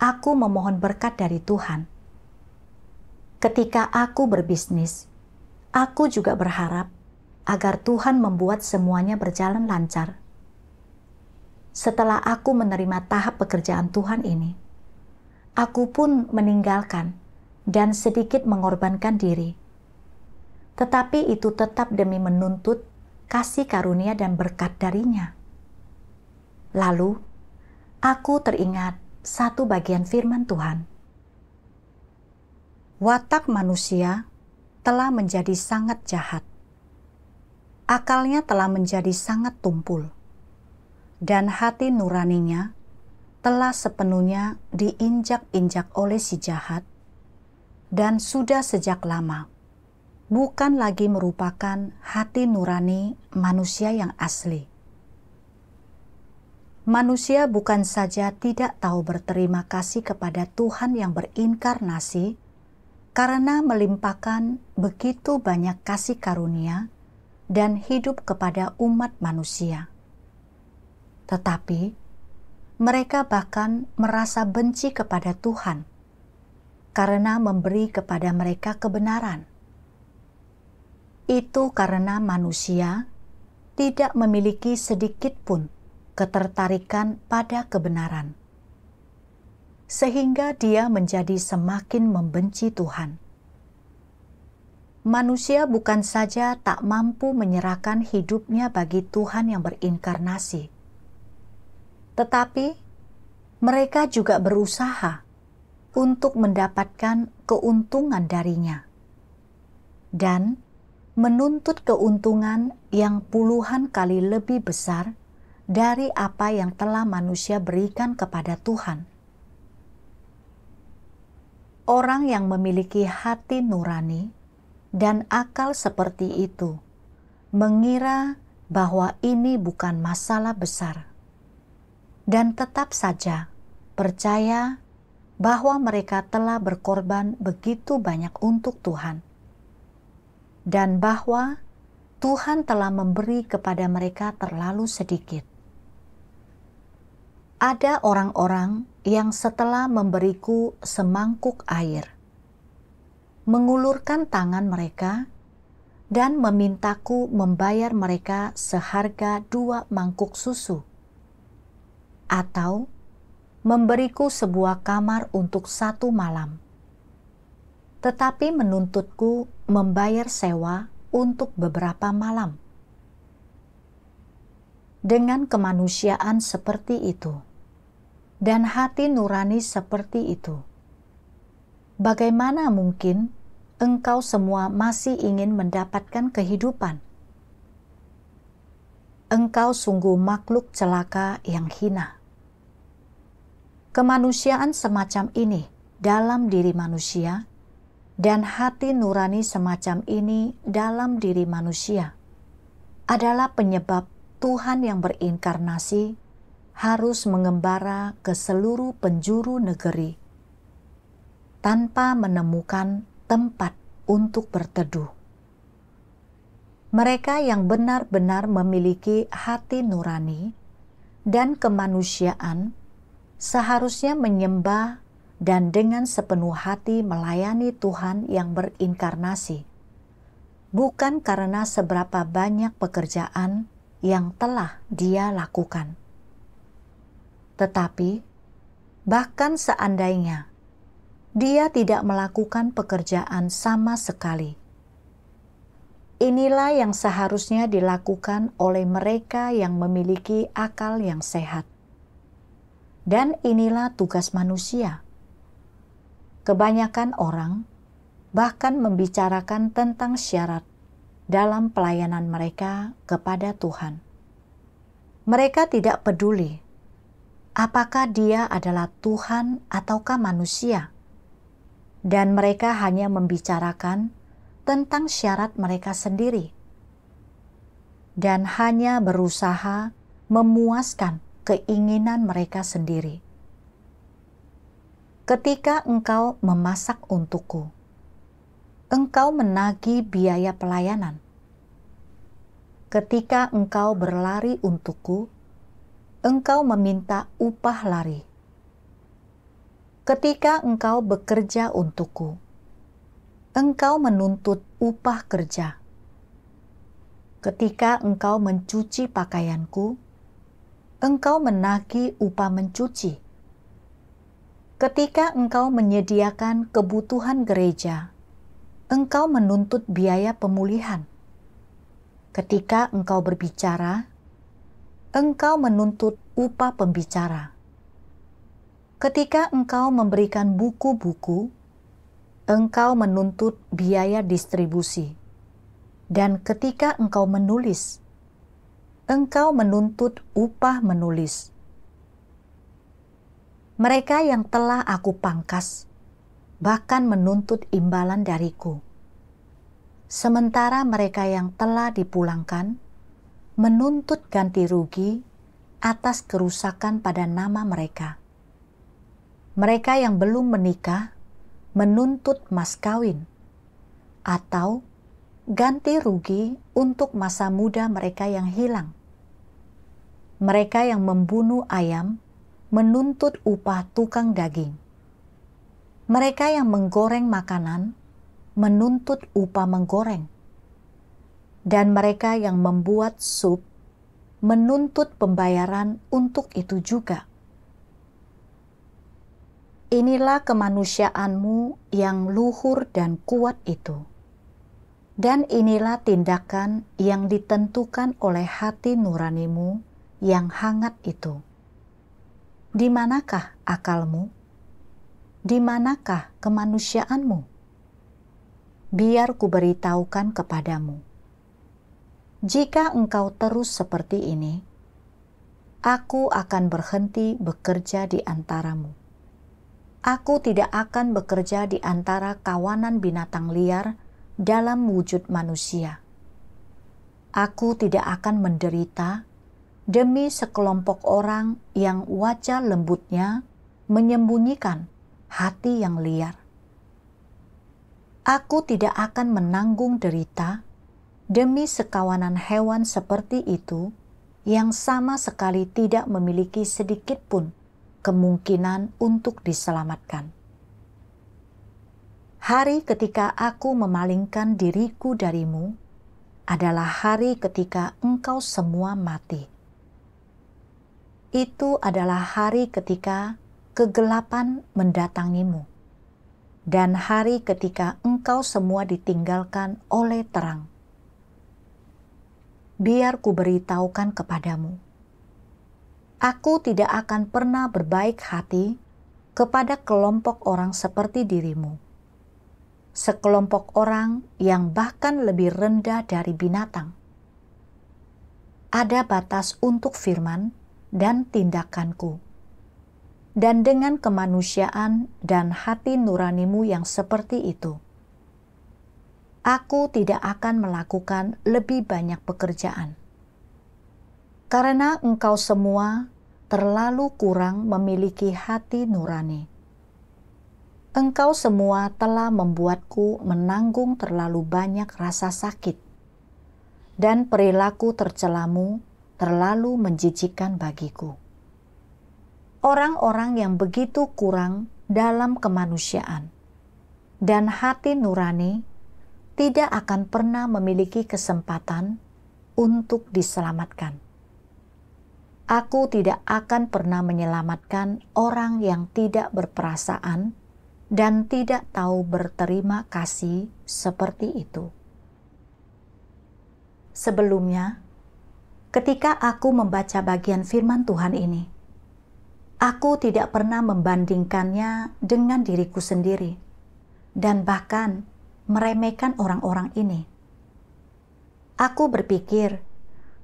aku memohon berkat dari Tuhan. Ketika aku berbisnis, aku juga berharap agar Tuhan membuat semuanya berjalan lancar. Setelah aku menerima tahap pekerjaan Tuhan ini, aku pun meninggalkan dan sedikit mengorbankan diri. Tetapi itu tetap demi menuntut kasih karunia dan berkat darinya. Lalu, aku teringat satu bagian firman Tuhan. Watak manusia telah menjadi sangat jahat. Akalnya telah menjadi sangat tumpul, dan hati nuraninya telah sepenuhnya diinjak-injak oleh si jahat, dan sudah sejak lama bukan lagi merupakan hati nurani manusia yang asli. Manusia bukan saja tidak tahu berterima kasih kepada Tuhan yang berinkarnasi karena melimpahkan begitu banyak kasih karunia dan hidup kepada umat manusia. Tetapi mereka bahkan merasa benci kepada Tuhan karena memberi kepada mereka kebenaran. Itu karena manusia tidak memiliki sedikit pun ketertarikan pada kebenaran, sehingga dia menjadi semakin membenci Tuhan. Manusia bukan saja tak mampu menyerahkan hidupnya bagi Tuhan yang berinkarnasi, tetapi mereka juga berusaha untuk mendapatkan keuntungan darinya dan menuntut keuntungan yang puluhan kali lebih besar dari apa yang telah manusia berikan kepada Tuhan. Orang yang memiliki hati nurani dan akal seperti itu mengira bahwa ini bukan masalah besar, dan tetap saja percaya bahwa mereka telah berkorban begitu banyak untuk Tuhan, dan bahwa Tuhan telah memberi kepada mereka terlalu sedikit. Ada orang-orang yang setelah memberiku semangkuk air, mengulurkan tangan mereka dan memintaku membayar mereka seharga 2 mangkuk susu, atau memberiku sebuah kamar untuk 1 malam, tetapi menuntutku membayar sewa untuk beberapa malam. Dengan kemanusiaan seperti itu, dan hati nurani seperti itu, bagaimana mungkin engkau semua masih ingin mendapatkan kehidupan? Engkau sungguh makhluk celaka yang hina. Kemanusiaan semacam ini dalam diri manusia dan hati nurani semacam ini dalam diri manusia adalah penyebab Tuhan yang berinkarnasi harus mengembara ke seluruh penjuru negeri tanpa menemukan tempat untuk berteduh. Mereka yang benar-benar memiliki hati nurani dan kemanusiaan seharusnya menyembah dan dengan sepenuh hati melayani Tuhan yang berinkarnasi, bukan karena seberapa banyak pekerjaan yang telah Dia lakukan. Tetapi, bahkan seandainya Dia tidak melakukan pekerjaan sama sekali, inilah yang seharusnya dilakukan oleh mereka yang memiliki akal yang sehat. Dan inilah tugas manusia. Kebanyakan orang bahkan membicarakan tentang syarat dalam pelayanan mereka kepada Tuhan. Mereka tidak peduli apakah Dia adalah Tuhan ataukah manusia, dan mereka hanya membicarakan tentang syarat mereka sendiri dan hanya berusaha memuaskan keinginan mereka sendiri. Ketika engkau memasak untukku, engkau menagih biaya pelayanan. Ketika engkau berlari untukku, engkau meminta upah lari. Ketika engkau bekerja untukku, engkau menuntut upah kerja. Ketika engkau mencuci pakaianku, engkau menagih upah mencuci. Ketika engkau menyediakan kebutuhan gereja, engkau menuntut biaya pemulihan. Ketika engkau berbicara, engkau menuntut upah pembicara. Ketika engkau memberikan buku-buku, engkau menuntut biaya distribusi. Dan ketika engkau menulis, engkau menuntut upah menulis. Mereka yang telah aku pangkas, bahkan menuntut imbalan dariku. Sementara mereka yang telah dipulangkan, menuntut ganti rugi atas kerusakan pada nama mereka. Mereka yang belum menikah menuntut mas kawin, atau ganti rugi untuk masa muda mereka yang hilang. Mereka yang membunuh ayam menuntut upah tukang daging. Mereka yang menggoreng makanan menuntut upah menggoreng. Dan mereka yang membuat sup menuntut pembayaran untuk itu juga. Inilah kemanusiaanmu yang luhur dan kuat itu. Dan inilah tindakan yang ditentukan oleh hati nuranimu yang hangat itu. Di manakah akalmu? Di manakah kemanusiaanmu? Biar kuberitahukan kepadamu. Jika engkau terus seperti ini, aku akan berhenti bekerja di antaramu. Aku tidak akan bekerja di antara kawanan binatang liar dalam wujud manusia. Aku tidak akan menderita demi sekelompok orang yang wajah lembutnya menyembunyikan hati yang liar. Aku tidak akan menanggung derita demi sekawanan hewan seperti itu yang sama sekali tidak memiliki sedikit pun kemungkinan untuk diselamatkan. Hari ketika aku memalingkan diriku darimu adalah hari ketika engkau semua mati. Itu adalah hari ketika kegelapan mendatangimu, dan hari ketika engkau semua ditinggalkan oleh terang. Biar kuberitahukan kepadamu, aku tidak akan pernah berbaik hati kepada kelompok orang seperti dirimu. Sekelompok orang yang bahkan lebih rendah dari binatang. Ada batas untuk firman dan tindakanku. Dan dengan kemanusiaan dan hati nuranimu yang seperti itu, aku tidak akan melakukan lebih banyak pekerjaan. Karena engkau semua terlalu kurang memiliki hati nurani. Engkau semua telah membuatku menanggung terlalu banyak rasa sakit, dan perilaku tercelamu terlalu menjijikkan bagiku. Orang-orang yang begitu kurang dalam kemanusiaan dan hati nurani tidak akan pernah memiliki kesempatan untuk diselamatkan. Aku tidak akan pernah menyelamatkan orang yang tidak berperasaan dan tidak tahu berterima kasih seperti itu. Sebelumnya, ketika aku membaca bagian firman Tuhan ini, aku tidak pernah membandingkannya dengan diriku sendiri dan bahkan meremehkan orang-orang ini. Aku berpikir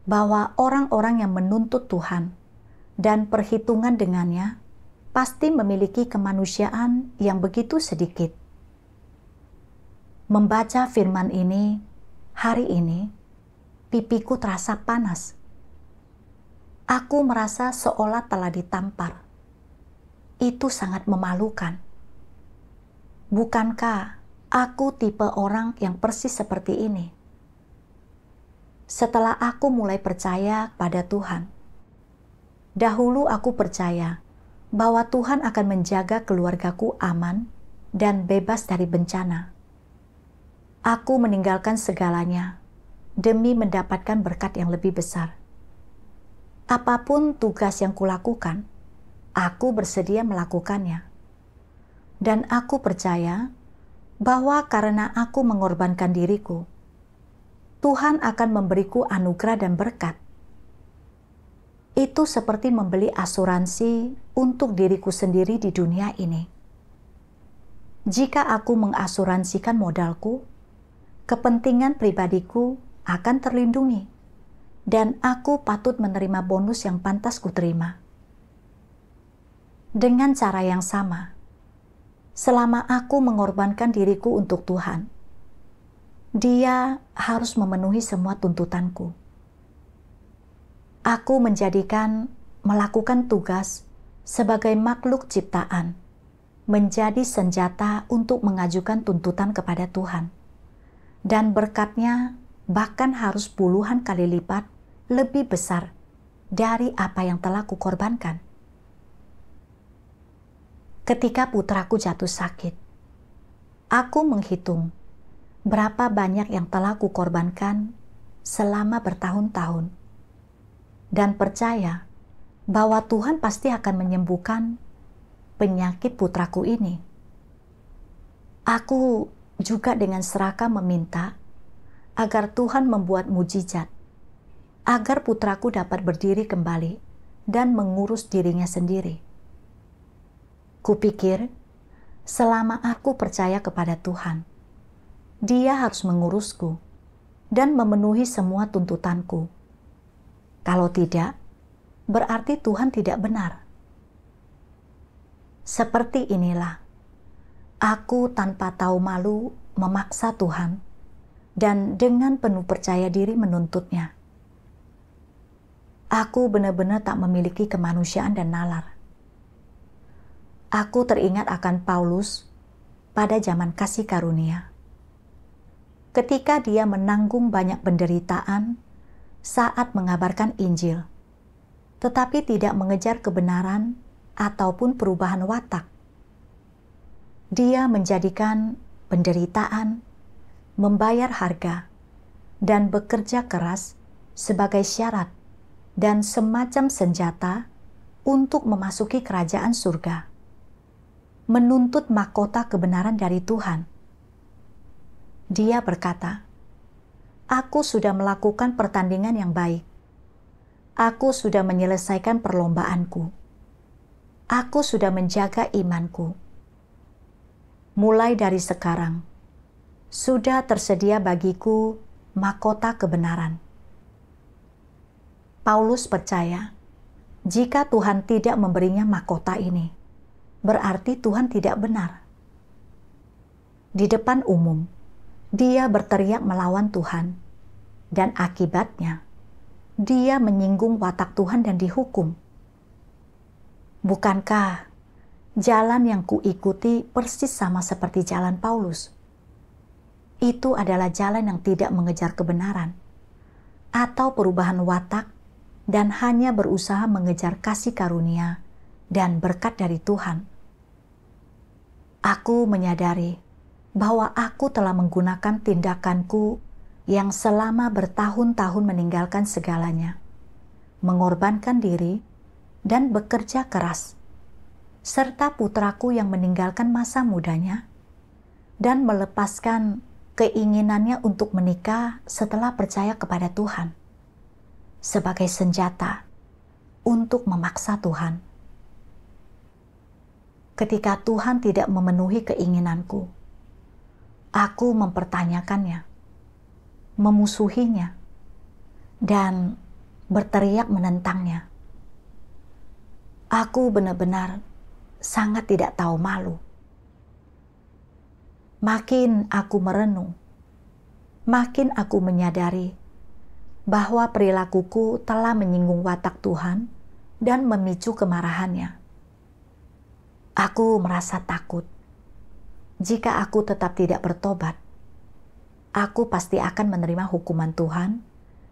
bahwa orang-orang yang menuntut Tuhan dan perhitungan dengannya pasti memiliki kemanusiaan yang begitu sedikit. Membaca firman ini, hari ini, pipiku terasa panas. Aku merasa seolah telah ditampar. Itu sangat memalukan. Bukankah aku tipe orang yang persis seperti ini? Setelah aku mulai percaya pada Tuhan, dahulu aku percaya bahwa Tuhan akan menjaga keluargaku aman dan bebas dari bencana. Aku meninggalkan segalanya demi mendapatkan berkat yang lebih besar. Apapun tugas yang kulakukan, aku bersedia melakukannya. Dan aku percaya bahwa karena aku mengorbankan diriku, Tuhan akan memberiku anugerah dan berkat. Itu seperti membeli asuransi untuk diriku sendiri di dunia ini. Jika aku mengasuransikan modalku, kepentingan pribadiku akan terlindungi, dan aku patut menerima bonus yang pantas kuterima. Dengan cara yang sama, selama aku mengorbankan diriku untuk Tuhan, Dia harus memenuhi semua tuntutanku. Aku melakukan tugas sebagai makhluk ciptaan, menjadi senjata untuk mengajukan tuntutan kepada Tuhan. Dan berkatnya bahkan harus puluhan kali lipat lebih besar dari apa yang telah kukorbankan. Ketika putraku jatuh sakit, aku menghitung berapa banyak yang telah kukorbankan selama bertahun-tahun, dan percaya bahwa Tuhan pasti akan menyembuhkan penyakit putraku ini. Aku juga dengan serakah meminta agar Tuhan membuat mujizat, agar putraku dapat berdiri kembali dan mengurus dirinya sendiri. Kupikir, selama aku percaya kepada Tuhan, Dia harus mengurusku dan memenuhi semua tuntutanku. Kalau tidak, berarti Tuhan tidak benar. Seperti inilah, aku tanpa tahu malu memaksa Tuhan dan dengan penuh percaya diri menuntutnya. Aku benar-benar tak memiliki kemanusiaan dan nalar. Aku teringat akan Paulus pada zaman kasih karunia. Ketika dia menanggung banyak penderitaan saat mengabarkan Injil, tetapi tidak mengejar kebenaran ataupun perubahan watak. Dia menjadikan penderitaan, membayar harga, dan bekerja keras sebagai syarat dan semacam senjata untuk memasuki kerajaan surga, menuntut mahkota kebenaran dari Tuhan. Dia berkata, "Aku sudah melakukan pertandingan yang baik. Aku sudah menyelesaikan perlombaanku. Aku sudah menjaga imanku. Mulai dari sekarang, sudah tersedia bagiku mahkota kebenaran." Paulus percaya, jika Tuhan tidak memberinya mahkota ini, berarti Tuhan tidak benar. Di depan umum, dia berteriak melawan Tuhan, dan akibatnya, dia menyinggung watak Tuhan dan dihukum. Bukankah jalan yang kuikuti persis sama seperti jalan Paulus? Itu adalah jalan yang tidak mengejar kebenaran, atau perubahan watak, dan hanya berusaha mengejar kasih karunia dan berkat dari Tuhan. Aku menyadari bahwa aku telah menggunakan tindakanku yang selama bertahun-tahun meninggalkan segalanya, mengorbankan diri, dan bekerja keras, serta putraku yang meninggalkan masa mudanya, dan melepaskan keinginannya untuk menikah setelah percaya kepada Tuhan, sebagai senjata untuk memaksa Tuhan. Ketika Tuhan tidak memenuhi keinginanku, aku mempertanyakannya, memusuhinya, dan berteriak menentangnya. Aku benar-benar sangat tidak tahu malu. Makin aku merenung, makin aku menyadari bahwa perilakuku telah menyinggung watak Tuhan dan memicu kemarahannya. Aku merasa takut. Jika aku tetap tidak bertobat, aku pasti akan menerima hukuman Tuhan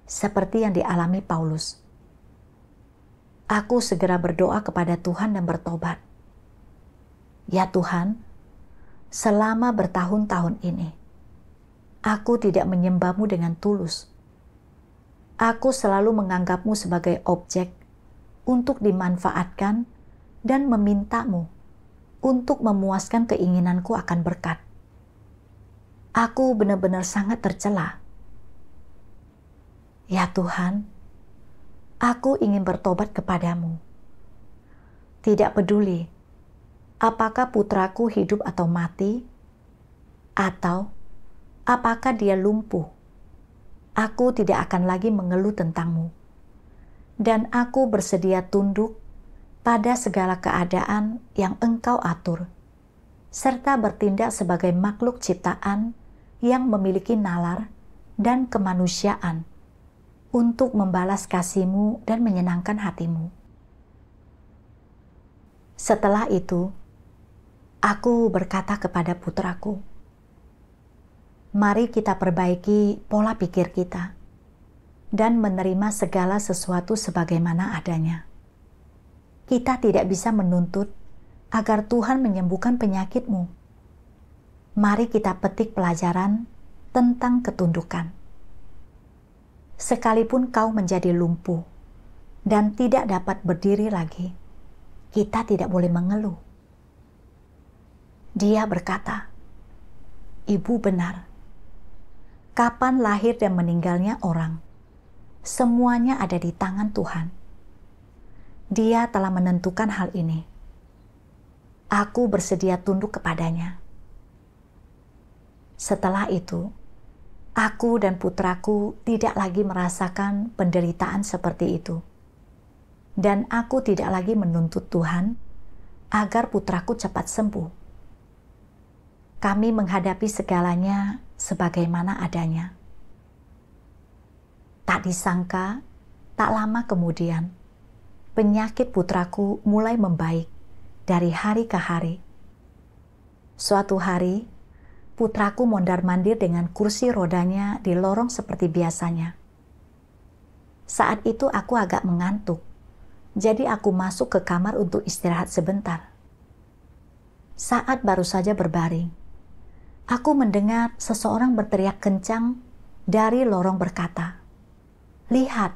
seperti yang dialami Paulus. Aku segera berdoa kepada Tuhan dan bertobat. Ya Tuhan, selama bertahun-tahun ini, aku tidak menyembah-Mu dengan tulus. Aku selalu menganggap-Mu sebagai objek untuk dimanfaatkan dan meminta-Mu untuk memuaskan keinginanku akan berkat. Aku benar-benar sangat tercela. Ya Tuhan, aku ingin bertobat kepadamu. Tidak peduli apakah putraku hidup atau mati, atau apakah dia lumpuh. Aku tidak akan lagi mengeluh tentang-Mu. Dan aku bersedia tunduk pada segala keadaan yang Engkau atur, serta bertindak sebagai makhluk ciptaan yang memiliki nalar dan kemanusiaan untuk membalas kasih-Mu dan menyenangkan hati-Mu. Setelah itu, aku berkata kepada putraku, mari kita perbaiki pola pikir kita dan menerima segala sesuatu sebagaimana adanya. Kita tidak bisa menuntut agar Tuhan menyembuhkan penyakitmu. Mari kita petik pelajaran tentang ketundukan. Sekalipun kau menjadi lumpuh dan tidak dapat berdiri lagi, kita tidak boleh mengeluh. Dia berkata, Ibu benar. Kapan lahir dan meninggalnya orang, semuanya ada di tangan Tuhan. Dia telah menentukan hal ini. Aku bersedia tunduk kepadanya. Setelah itu, aku dan putraku tidak lagi merasakan penderitaan seperti itu. Dan aku tidak lagi menuntut Tuhan agar putraku cepat sembuh. Kami menghadapi segalanya sebagaimana adanya. Tak disangka, tak lama kemudian, penyakit putraku mulai membaik dari hari ke hari. Suatu hari, putraku mondar-mandir dengan kursi rodanya di lorong seperti biasanya. Saat itu aku agak mengantuk, jadi aku masuk ke kamar untuk istirahat sebentar. Saat baru saja berbaring, aku mendengar seseorang berteriak kencang dari lorong berkata, "Lihat,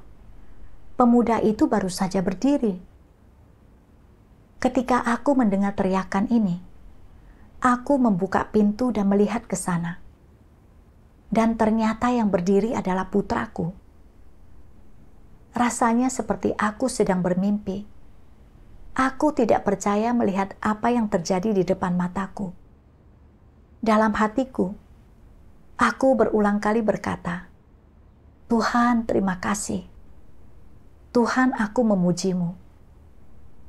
pemuda itu baru saja berdiri." Ketika aku mendengar teriakan ini, aku membuka pintu dan melihat ke sana. Dan ternyata yang berdiri adalah putraku. Rasanya seperti aku sedang bermimpi. Aku tidak percaya melihat apa yang terjadi di depan mataku. Dalam hatiku, aku berulang kali berkata, "Tuhan, terima kasih. Tuhan, aku memuji-Mu.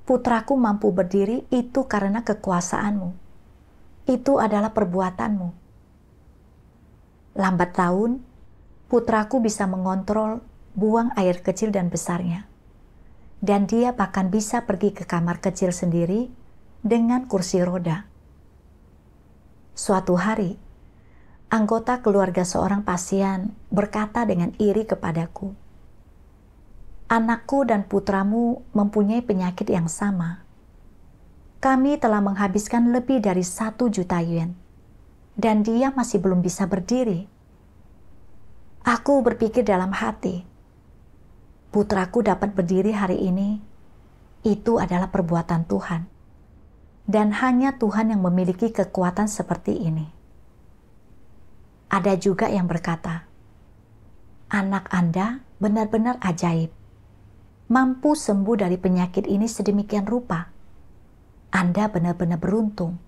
Putraku mampu berdiri itu karena kekuasaan-Mu. Itu adalah perbuatan-Mu." Lambat laun, putraku bisa mengontrol buang air kecil dan besarnya. Dan dia bahkan bisa pergi ke kamar kecil sendiri dengan kursi roda. Suatu hari, anggota keluarga seorang pasien berkata dengan iri kepadaku, "Anakku dan putramu mempunyai penyakit yang sama. Kami telah menghabiskan lebih dari 1 juta yen, dan dia masih belum bisa berdiri." Aku berpikir dalam hati, putraku dapat berdiri hari ini, itu adalah perbuatan Tuhan. Dan hanya Tuhan yang memiliki kekuatan seperti ini. Ada juga yang berkata, "Anak Anda benar-benar ajaib. Mampu sembuh dari penyakit ini sedemikian rupa. Anda benar-benar beruntung."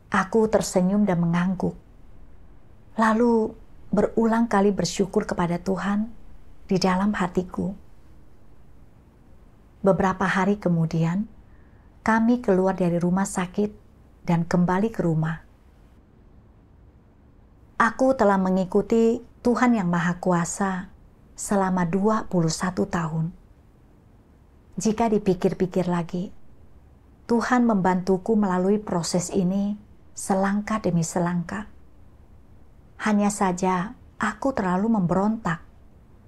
Aku tersenyum dan mengangguk. Lalu berulang kali bersyukur kepada Tuhan di dalam hatiku. Beberapa hari kemudian, kami keluar dari rumah sakit dan kembali ke rumah. Aku telah mengikuti Tuhan yang Maha Kuasa selama 21 tahun. Jika dipikir-pikir lagi, Tuhan membantuku melalui proses ini selangkah demi selangkah. Hanya saja aku terlalu memberontak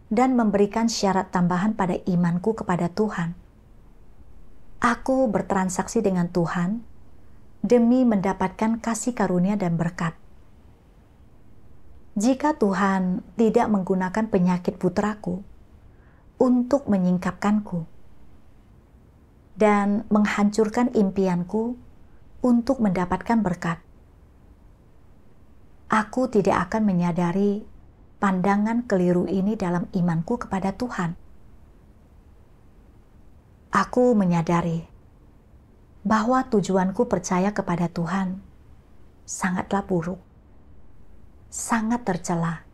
dan memberikan syarat tambahan pada imanku kepada Tuhan. Aku bertransaksi dengan Tuhan demi mendapatkan kasih karunia dan berkat. Jika Tuhan tidak menggunakan penyakit putraku untuk menyingkapkanku dan menghancurkan impianku untuk mendapatkan berkat, aku tidak akan menyadari pandangan keliru ini dalam imanku kepada Tuhan. Aku menyadari bahwa tujuanku percaya kepada Tuhan sangatlah buruk, sangat tercela.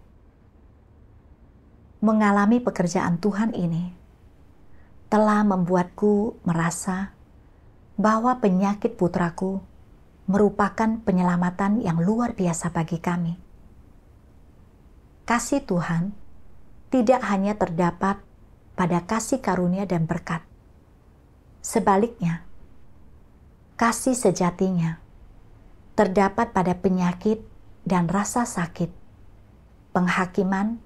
Mengalami pekerjaan Tuhan ini telah membuatku merasa bahwa penyakit putraku merupakan penyelamatan yang luar biasa bagi kami. Kasih Tuhan tidak hanya terdapat pada kasih karunia dan berkat. Sebaliknya, kasih sejatinya terdapat pada penyakit dan rasa sakit, penghakiman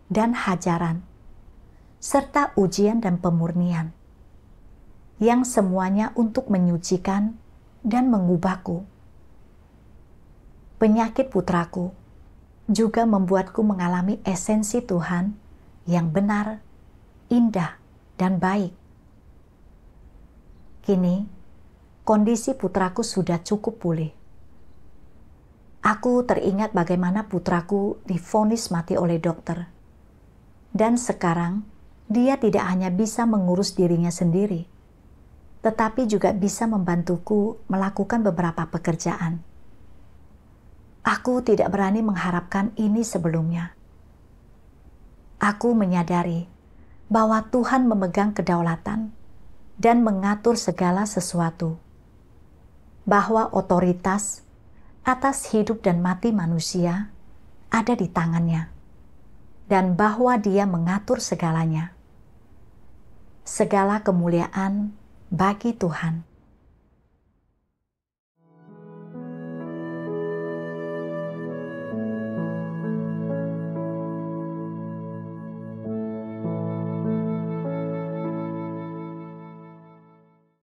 dan hajaran, serta ujian dan pemurnian, yang semuanya untuk menyucikan dan mengubahku. Penyakit putraku juga membuatku mengalami esensi Tuhan yang benar, indah, dan baik. Kini, kondisi putraku sudah cukup pulih. Aku teringat bagaimana putraku divonis mati oleh dokter. Dan sekarang, dia tidak hanya bisa mengurus dirinya sendiri, tetapi juga bisa membantuku melakukan beberapa pekerjaan. Aku tidak berani mengharapkan ini sebelumnya. Aku menyadari bahwa Tuhan memegang kedaulatan dan mengatur segala sesuatu, bahwa otoritas atas hidup dan mati manusia ada di tangannya, dan bahwa Dia mengatur segalanya. Segala kemuliaan bagi Tuhan.